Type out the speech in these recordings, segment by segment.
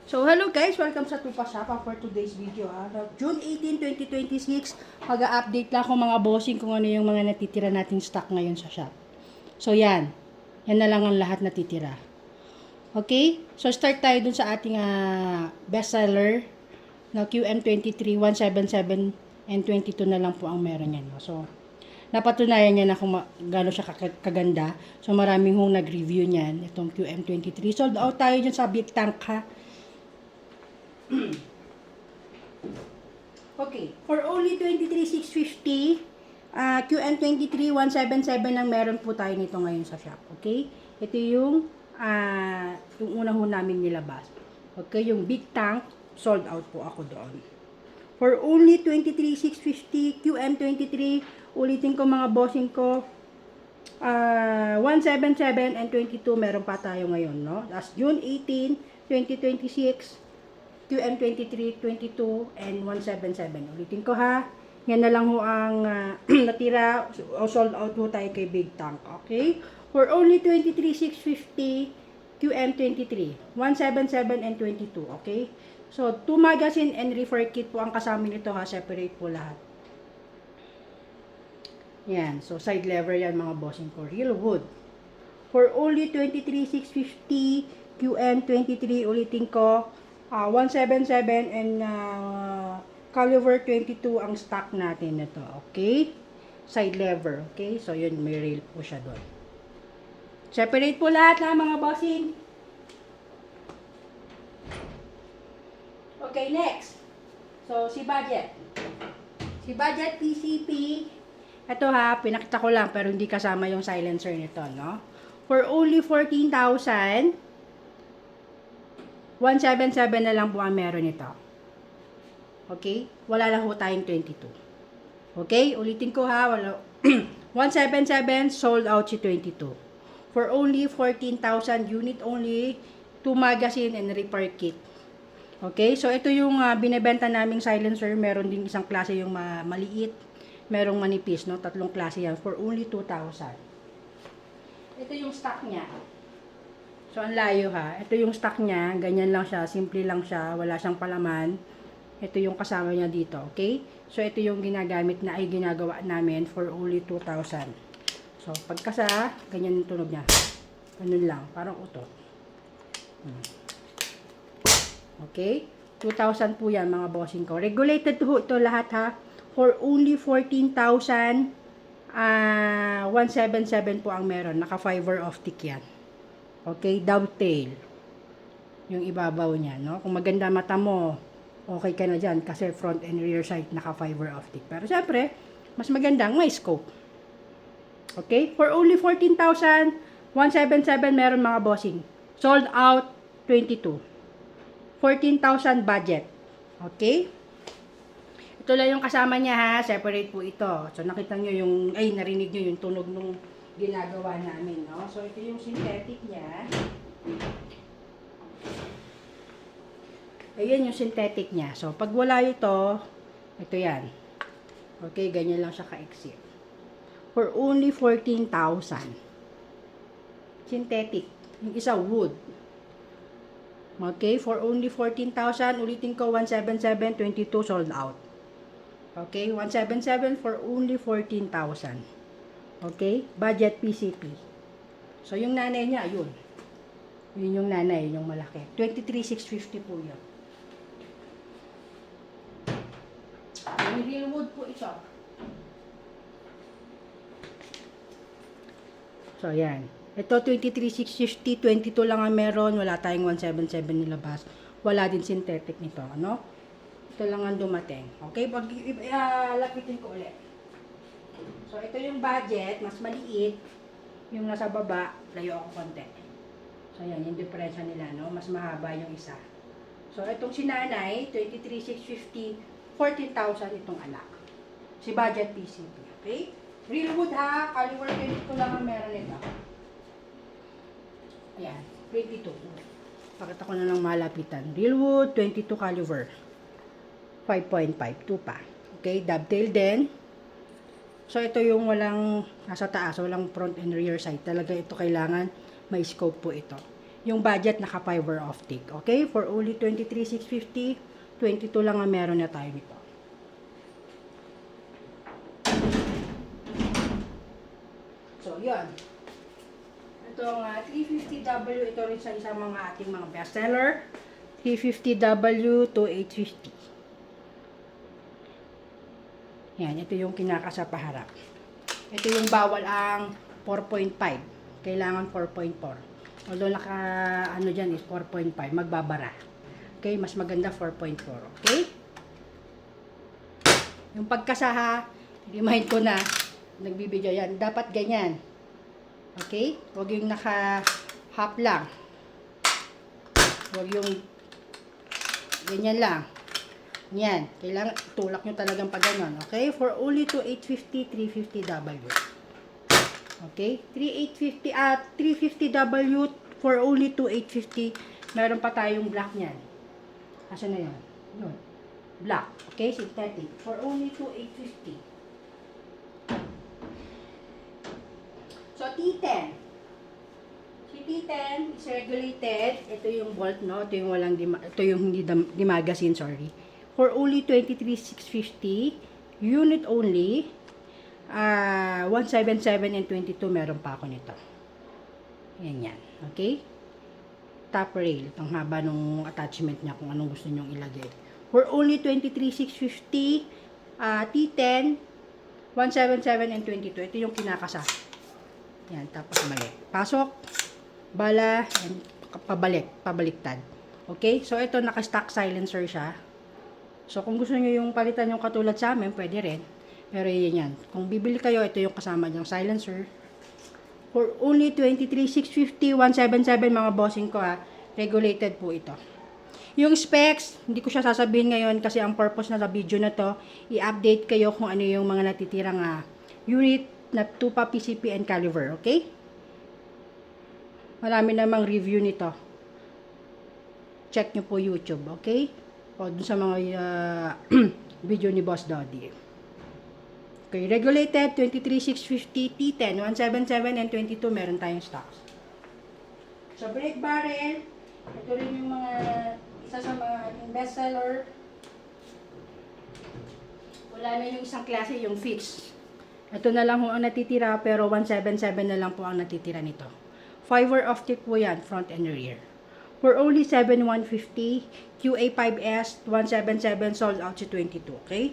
So, hello guys! Welcome sa Tupa Shop for today's video. June 18, 2026, mag-update lang ako mga bossing kung ano yung mga natitira nating stock ngayon sa shop. So, yan. Yan na lang ang lahat natitira. Okay? So, start tayo dun sa ating bestseller na QM23, 177 and 22 na lang po ang meron yan. So, napatunayan niya na kung gano'n siya kaganda. So, maraming hong nag-review niyan. Itong QM23. Sold out tayo dyan sa Big Tank ha. Okay, for only 23,650, QM23 177 ang meron po tayo nito ngayon sa shop. Okay? Ito yung una ho namin nilabas. Okay, yung Big Tank, sold out po ako doon. For only 23,650, QM23, ulitin ko mga bossing ko, 177 and 22 meron pa tayo ngayon, no? That's June 18, 2026, QM23, 22, and 177. Ulitin ko ha. Yan na lang ho ang natira o sold out ho tayo kay Big Tank. Okay? For only 23,650, QM23, 177 and 22. Okay? So, 2 magazine and reefer kit po ang kasama nito ha. Separate po lahat. Yan. So, side lever yan mga bossing ko. Real wood. For only 23,650, QM23, ulitin ko, 177 and caliber 22 ang stock natin nito. Okay? Side lever. Okay? So, yun, may rail po siya doon. Separate po lahat na mga bossing. Okay, next. So, si budget. Si budget PCP. Ito ha, pinakita ko lang pero hindi kasama yung silencer nito, no? For only 14,000, 177 na lang po ang meron nito. Okay? Wala lang ho tayong 22. Okay? Ulitin ko ha. 177 sold out si 22. For only 14,000 unit only, 2 magazine and repair kit. Okay? So, ito yung binebenta naming silencer. Meron din isang klase yung maliit. Merong manipis, no? 3 klase yan. For only 2,000. Ito yung stock niya. So, ang layo ha. Ito yung stock niya. Ganyan lang siya. Simple lang siya. Wala siyang palaman. Ito yung kasama niya dito. Okay? So, ito yung ginagamit na ay ginagawa namin for only 2,000. So, pagkasa, ganyan yung tunog niya. Ganun lang. Parang utot. Okay? 2,000 po yan mga bossing ko. Regulated to ito lahat ha. For only 14,000, 177 po ang meron. Naka-fiber optic yan. Okay, dovetail. Yung ibabaw niya, no? Kung maganda mata mo, okay ka na dyan kasi front and rear sight naka-fiber optic. Pero syempre, mas magandang may scope. Okay, for only 14,000, 177 meron mga bossing. Sold out 22. 14,000 budget. Okay? Ito lang yung kasama niya ha, separate po ito. So nakita nyo yung, narinig nyo yung tunog nung ginagawa namin, no? So ito yung synthetic niya. Ayan yung synthetic niya. So pag wala ito yan. Okay, ganyan lang siya ka-exit. For only 14,000. Synthetic. Yung isa wood. Okay, for only 14,000. Ulitin ko, 177, 22 sold out. Okay, 177 for only 14,000. Okay, budget PCP. So, yung nanay niya, yun. Yun yung nanay, yung malaki. 23,650 po yun. Yung real wood po ito. So, yan. Ito, 23,650, 22 lang ang meron. Wala tayong 177 nilabas. Wala din synthetic nito, ano? Ito lang ang dumating. Okay? Pag lapitin ko ulit. So, ito yung budget. Mas maliit. Yung nasa baba, layo ako konti. So, yan. Yung diferensya nila, no? Mas mahaba yung isa. So, itong sinanay, 23,650, 14,000 itong anak. Si budget PCP. Okay? Real wood ha. Caliber 22 lang ang meron nito. Ayan. 22. Pakita ko na lang malapitan. Real wood, 22 caliber. 5.5, 2 pa. Okay, dovetail din. So, ito yung walang nasa taas, walang front and rear sight. Talaga ito kailangan may scope po ito. yung budget naka fiber optic. Okay? For only 23,650, 22 lang ang meron na tayo nito. So, yun. Itong 350W, ito rin sa isang mga ating mga bestseller. 350W to 850. Yan, ito yung kinakasa paharap. Ito yung bawal ang 4.5. Kailangan 4.4. Although ano dyan is 4.5, magbabara. Okay, mas maganda 4.4. Okay? Yung pagkasaha, remind ko na, nagbibideo yan, dapat ganyan. Okay? Huwag yung naka-half lang. Huwag yung ganyan lang. Yan. Kailangan tulak nyo talagang pag ganyan. Okay? For only to 850, 350W. Okay? 350W for only to 850. Meron pa tayong black niyan. Asan na yan? Yun. Black. Okay? Synthetic. For only to 850. So, T10. Si T10 is regulated. Ito yung bolt, no? Ito yung ito yung hindi dimagasin, sorry. For only 23,650. Unit only. 177 and 22 meron pa ako nito. Yan. Okay? Top rail. Ang haba nung attachment niya kung anong gusto nyong ilagay. For only 23,650. T10. 177 and 22. Ito yung kinakasa. Yan. Tapos balik. Pasok. Bala. And pabaliktad. Okay? So, ito naka-stock silencer siya. So, kung gusto nyo yung palitan yung katulad sa amin, pwede rin. Pero yan. Kung bibili kayo, ito yung kasama niyang silencer. For only 23,650, 177 mga bossing ko ha. Regulated po ito. Yung specs, hindi ko siya sasabihin ngayon kasi ang purpose na sa video na to, i-update kayo kung ano yung mga natitirang unit na tupa, PCP, and caliber. Okay? Marami namang review nito. Check nyo po YouTube. Okay? O dun sa mga video ni Boss Doddy. Okay, regulated 23,650, T10, 177 and 22 meron tayong stocks. So, brake barrel, ito rin yung mga isa sa mga ating bestseller. Wala na yung isang klase, yung fixed. Ito na lang po ang natitira, pero 177 na lang po ang natitira nito. Fiber optic po yan, front and rear. For only 7,150, QA5S, 177, sold out si 22, okay?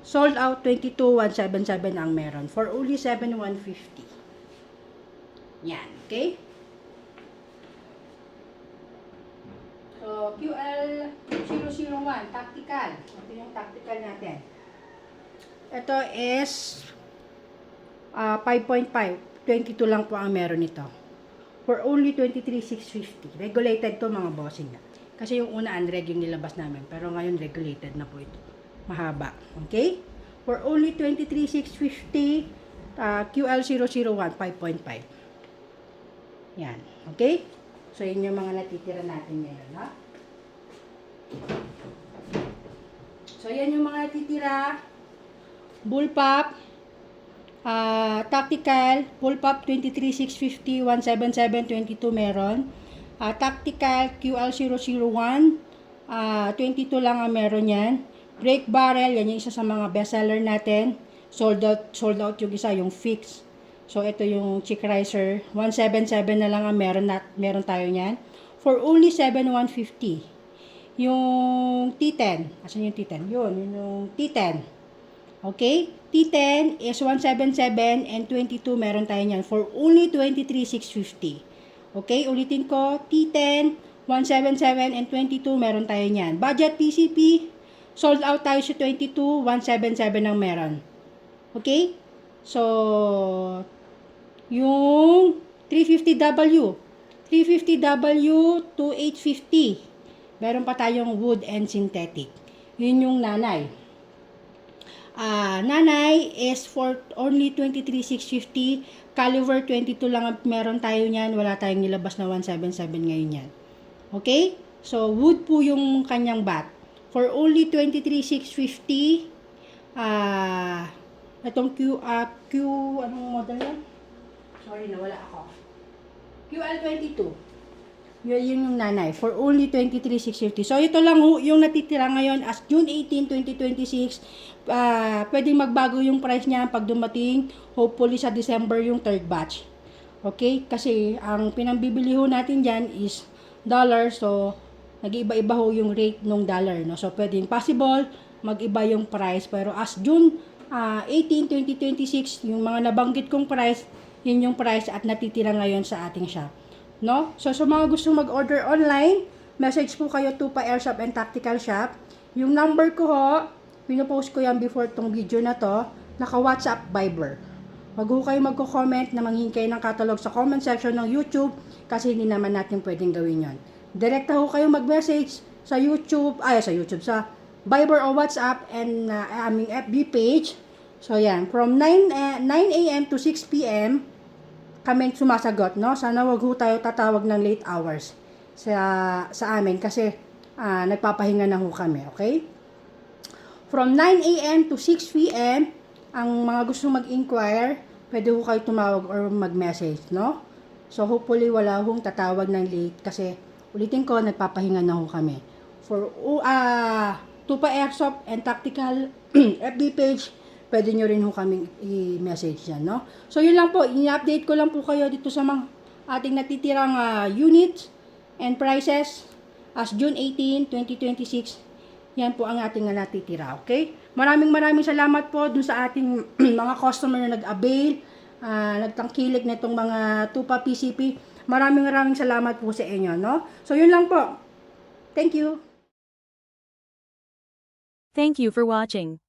Sold out 22, 177 ang meron. For only 7,150. Yan, okay? So, QL001, tactical. Ito yung tactical natin. Ito is 5.5. 22 lang po ang meron nito. For only 23,650. Regulated to mga bossing na. Kasi yung una unreg yung nilabas namin. Pero ngayon regulated na po ito. Mahaba. Okay? For only 23,650, QL001, 5.5. Yan. Okay? So, yun yung mga natitira natin ngayon. Ha? So, yan yung mga natitira. Bullpup, tactical, bullpup 23,650, 177, 22 meron. Tactical, QL001, 22 lang ang meron yan. Brake barrel, yan yung isa sa mga bestseller natin. Sold out yung isa, yung fix. So, ito yung chick riser. 177 na lang ang meron tayo niyan. For only 7,150. Yung T10. Asan yung T10? Yun yung T10. Okay? T10 is 177 and 22 meron tayo niyan. For only 23,650. Okay? Ulitin ko. T10, 177 and 22 meron tayo niyan. Budget PCP. Sold out tayo sa 22, 177 ang meron. Okay? So, yung 350W. 350W to 850. Meron pa tayong wood and synthetic. Yun yung nanay. Nanay is for only 23,650. Caliber 22 lang ang meron tayo niyan. Wala tayong nilabas na 177 ngayon yan. Okay? So, wood po yung kanyang bat. For only 23,650, itong anong model yan? Sorry, nawala ako. QL22. Yun yung nanay. For only 23,650. So, ito lang yung natitira ngayon as June 18, 2026. Pwedeng magbago yung price niya pag dumating. Hopefully sa December yung third batch. Okay? Kasi ang pinambibili ho natin dyan is dollar. So, nag-iiba-iba ho yung rate ng dollar. No? So, pwedeng possible mag-iba yung price. Pero as June 18, 2026, yung mga nabanggit kong price, yun yung price at natitira ngayon sa ating shop. No? So, sa mga gustong mag-order online, message po kayo to pa Airshop and Tactical Shop. Yung number ko ho, pinopost ko yan before tong video na to, naka-WhatsApp Viber. Wag ho kayo magko-comment na manghingkay ng catalog sa comment section ng YouTube kasi hindi naman natin pwedeng gawin yon. Direkta ho kayo mag-message sa sa Viber o WhatsApp and aming FB page. So, yan. From 9 a.m. to 6 p.m., kami sumasagot, no? Sana wag ho tayo tatawag ng late hours sa amin kasi nagpapahinga na ho kami, okay? From 9 a.m. to 6 p.m., ang mga gustong mag-inquire, pwede ho kayo tumawag or mag-message, no? So, hopefully, wala hong tatawag ng late kasi, ulitin ko, nagpapahinga na ho kami. For Tupa Airsoft and Tactical FB page, pwede nyo rin ho kaming i-message yan, no? So, yun lang po. I-update ko lang po kayo dito sa mga ating natitirang units and prices as June 18, 2026. Yan po ang ating natitira, okay? Maraming salamat po dun sa ating mga customer na nag-avail, nagtangkilik na itong mga Tupa PCP. Maraming salamat po sa inyo, no? So, yun lang po. Thank you. Thank you for watching.